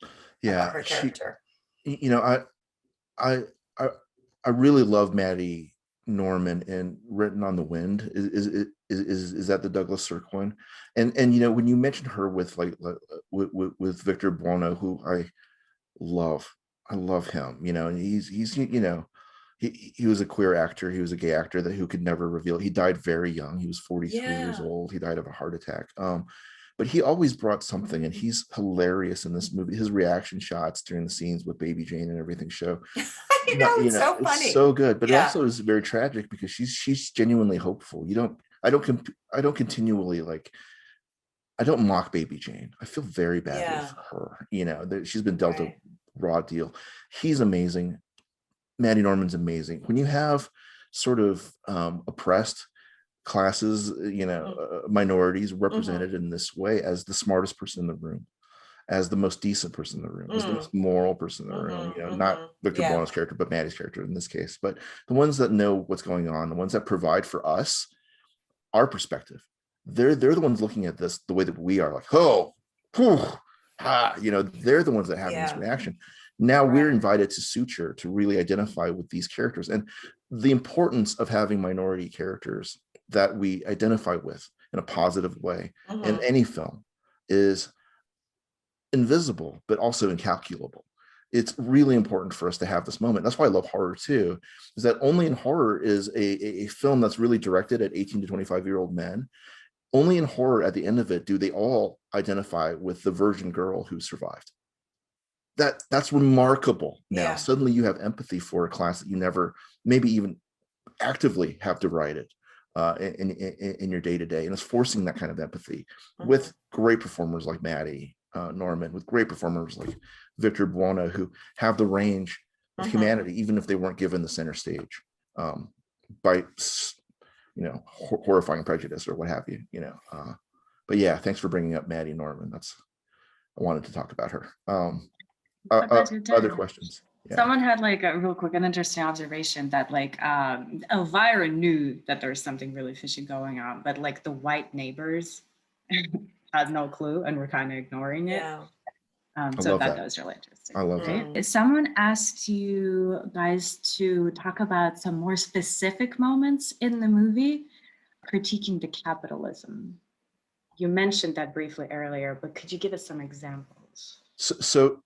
about her character. I I I really love Maddie Norman in Written on the Wind. Is that the Douglas Sirk one? And when you mentioned her with with Victor Buono, who I love him, and he was a queer actor, he was a gay actor who could never reveal. He died very young. He was 43 years old. He died of a heart attack. But he always brought something, and he's hilarious in this movie. His reaction shots during the scenes with Baby Jane and everything show. It's so funny. It's so good, but it also is very tragic because she's genuinely hopeful. I don't continually I don't mock Baby Jane. I feel very badly for her. She's been dealt a raw deal. He's amazing. Maddie Norman's amazing. When you have sort of oppressed classes, minorities represented in this way, as the smartest person in the room, as the most decent person in the room, as the most moral person in the room, not Victor Buono's character, but Maddie's character in this case, but the ones that know what's going on, the ones that provide for us our perspective. They're the ones looking at this the way that we are, they're the ones that have this reaction. Now we're invited to suture, to really identify with these characters. And the importance of having minority characters that we identify with in a positive way in any film is invisible, but also incalculable. It's really important for us to have this moment. That's why I love horror too, is that only in horror is a film that's really directed at 18 to 25-year-old men. Only in horror at the end of it do they all identify with the virgin girl who survived. That's remarkable. Now suddenly you have empathy for a class that you never maybe even actively have derided in your day-to-day, and it's forcing that kind of empathy with great performers like Maddie Norman, with great performers like Victor Buono, who have the range of humanity, even if they weren't given the center stage by horrifying prejudice or what have you. But yeah, thanks for bringing up Maddie Norman. I wanted to talk about her. Other questions? Someone had a real quick and interesting observation that Elvira knew that there was something really fishy going on, but the white neighbors had no clue and were kind of ignoring it. So that was really interesting. I love that. Someone asked you guys to talk about some more specific moments in the movie critiquing the capitalism. You mentioned that briefly earlier, but could you give us some examples? So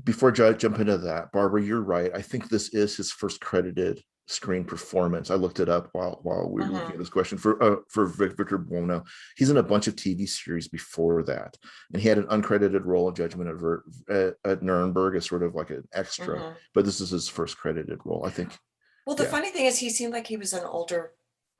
before I jump into that, Barbara, you're right. I think this is his first credited screen performance. I looked it up while we were looking at this question for Victor Buono. He's in a bunch of TV series before that, and he had an uncredited role in Judgment at Nuremberg as sort of like an extra. But this is his first credited role, I think. Well, the funny thing is, he seemed like he was an older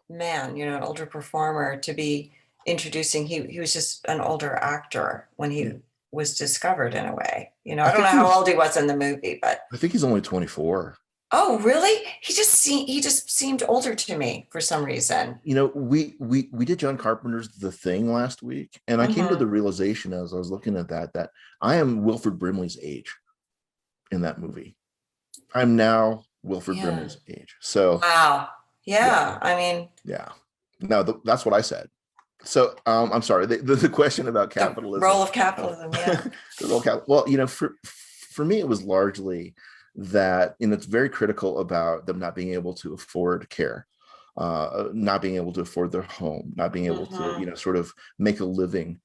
man, an older performer to be introducing. He was just an older actor when he was discovered in a way. I don't know how old he was in the movie, but I think he's only 24. Oh, really? He just seemed older to me for some reason. We did John Carpenter's The Thing last week, and I came to the realization as I was looking at that I am Wilford Brimley's age in that movie. I'm now Wilford Brimley's age. So wow. Yeah. I mean, no, that's what I said. So I'm sorry. The question about capitalism, the role of capitalism, the role of well, for me, it was largely that it's very critical about them not being able to afford care, not being able to afford their home, not being able to sort of make a living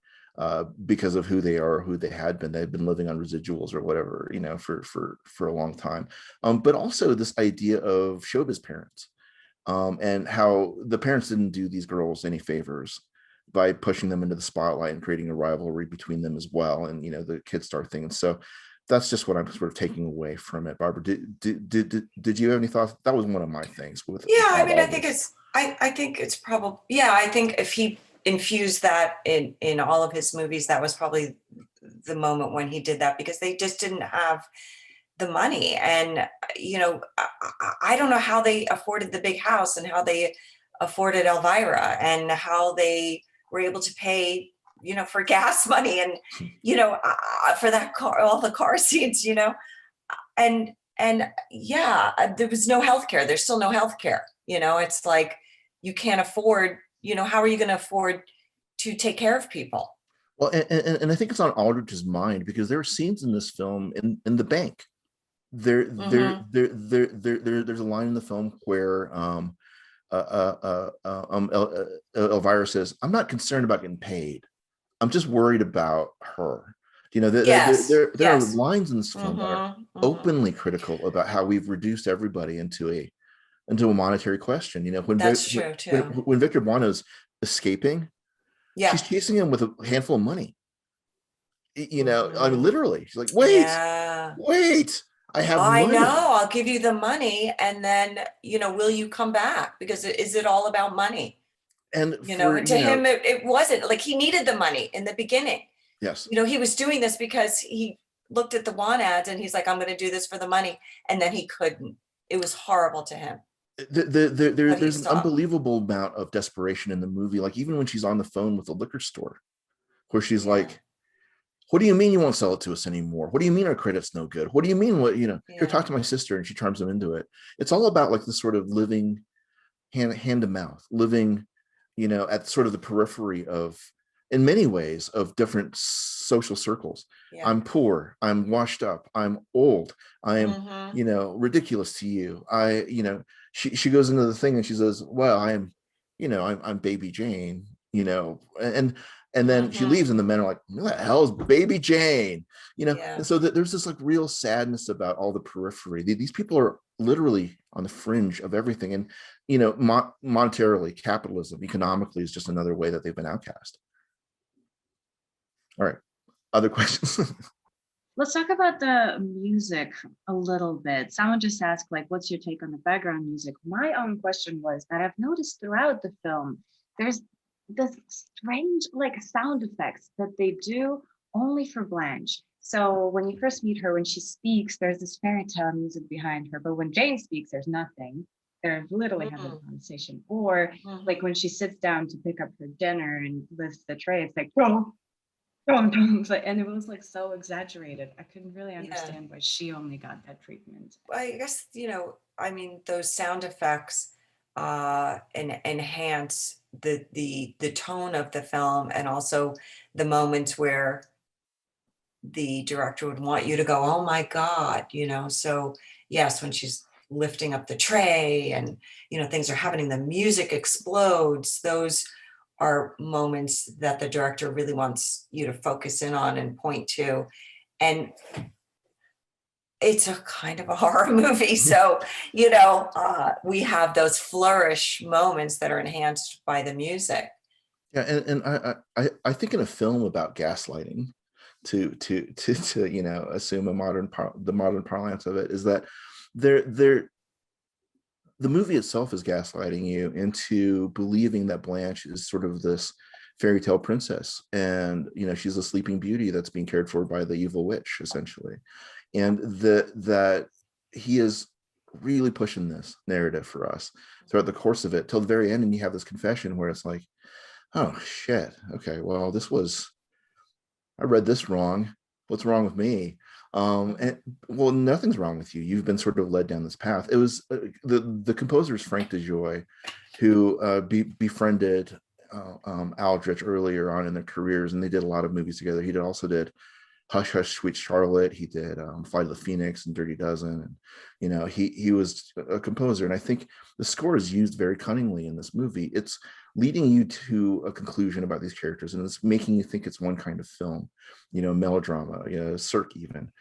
because of who they are or who they had been. They've been living on residuals or whatever, for a long time. But also this idea of showbiz parents, and how the parents didn't do these girls any favors by pushing them into the spotlight and creating a rivalry between them as well, and the Kid Star thing. And so that's just what I'm sort of taking away from it. Barbara, did you have any thoughts? That was one of my things with I mean, I think it's probably I think if he infused that in all of his movies, that was probably the moment when he did that, because they just didn't have the money. And I don't know how they afforded the big house and how they afforded Elvira and how they were able to pay for gas money and for that car, all the car seats, and there was no healthcare. There's still no healthcare. It's like you can't afford. How are you going to afford to take care of people. Well, and I think it's on Aldrich's mind, because there are scenes in this film in the bank. There's a line in the film where Elvira says, "I'm not concerned about getting paid. I'm just worried about her." You know, there are lines in this film that are openly critical about how we've reduced everybody into a monetary question. You know, when when Victor Buono's escaping, she's chasing him with a handful of money. You know, I mean, literally, she's like, "Wait, wait, I have money. I know, I'll give you the money, and then, you know, will you come back? Because is it all about money?" And him, it wasn't. Like, he needed the money in the beginning. Yes. You know, he was doing this because he looked at the want ads and he's like, "I'm going to do this for the money," and then he couldn't. It was horrible to him. There's an unbelievable amount of desperation in the movie. Like, even when she's on the phone with the liquor store, where she's like, "What do you mean you won't sell it to us anymore? What do you mean our credit's no good? What do you mean what, you know, here, talk to my sister," and she charms them into it. It's all about like this sort of living hand to mouth, living, you know, at sort of the periphery of, in many ways, of different social circles. I'm poor, I'm washed up, I'm old, I am, you know, ridiculous to you. You know, she goes into the thing and she says, "Well, I am, you know, I'm Baby Jane," you know, and then she leaves and the men are like, "Who the hell is Baby Jane?" You know, and so there's this like real sadness about all the periphery. These people are literally on the fringe of everything. And, you know, monetarily, capitalism, economically, is just another way that they've been outcast. All right, other questions? Let's talk about the music a little bit. Someone just asked, like, what's your take on the background music? My own question was that I've noticed throughout the film, there's this strange, like, sound effects that they do only for Blanche. So when you first meet her, when she speaks, there's this fairy tale music behind her. But when Jane speaks, there's nothing. They're literally having a conversation. Or like when she sits down to pick up her dinner and lifts the tray, it's like, boom. And it was like so exaggerated. I couldn't really understand why she only got that treatment. I guess, you know, I mean, those sound effects enhance the tone of the film, and also the moments where the director would want you to go, "Oh my God," you know. So yes, when she's lifting up the tray and, you know, things are happening, the music explodes, those are moments that the director really wants you to focus in on and point to. And it's a kind of a horror movie. So, you know, we have those flourish moments that are enhanced by the music. Yeah, and I think in a film about gaslighting, to you know, assume the modern parlance of it, is that the movie itself is gaslighting you into believing that Blanche is sort of this fairy tale princess, and, you know, she's a sleeping beauty that's being cared for by the evil witch, essentially. And that he is really pushing this narrative for us throughout the course of it till the very end. And you have this confession where it's like, "Oh shit, okay, well, I read this wrong. What's wrong with me?" And well, nothing's wrong with you. You've been sort of led down this path. It was the composer is Frank DeJoy, who befriended Aldrich earlier on in their careers, and they did a lot of movies together. He also did Hush Hush Sweet Charlotte. He did Flight of the Phoenix and Dirty Dozen, and, you know, he was a composer. And I think the score is used very cunningly in this movie. It's leading you to a conclusion about these characters, and it's making you think it's one kind of film, you know, melodrama, you know, Cirque even,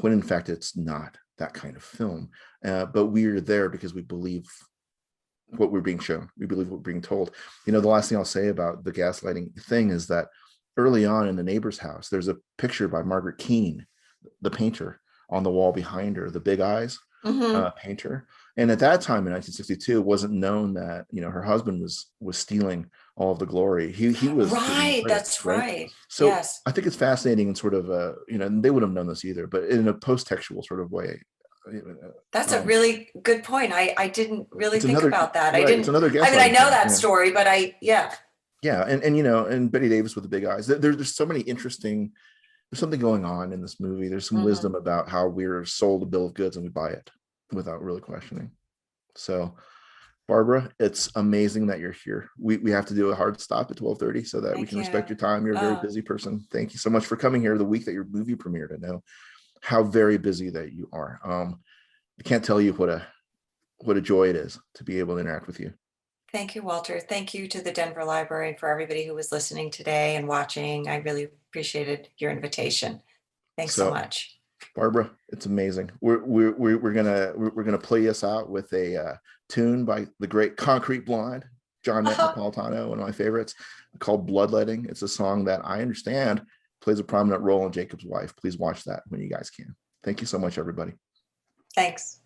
when in fact it's not that kind of film. But we're there because we believe what we're being shown. We believe what we're being told. You know, the last thing I'll say about the gaslighting thing is that early on in the neighbor's house, there's a picture by Margaret Keane, the painter, on the wall behind her, the Big Eyes painter. And at that time in 1962, it wasn't known that, you know, her husband was stealing all of the glory. He was right. That's right. So yes. I think it's fascinating and sort of you know, they would have known this either, but in a post-textual sort of way. That's a really good point. I didn't really think about that. Right, I didn't. It's another I mean, I know that story, but yeah, and you know, and Betty Davis with the big eyes. There's so many interesting. There's something going on in this movie. There's some wisdom about how we're sold a bill of goods and we buy it without really questioning. So, Barbara, it's amazing that you're here. We have to do a hard stop at 12:30 so that we Thank can you. respect your time. You're a very busy person. Thank you so much for coming here the week that your movie premiered. I know how very busy that you are. I can't tell you what a joy it is to be able to interact with you. Thank you, Walter. Thank you to the Denver Library and for everybody who was listening today and watching. I really appreciated your invitation. Thanks so much. Barbara, it's amazing. We're gonna play us out with a tune by the great Concrete Blonde, John Napolitano, one of my favorites, called Bloodletting. It's a song that I understand plays a prominent role in Jacob's Wife. Please watch that when you guys can. Thank you so much, everybody. Thanks.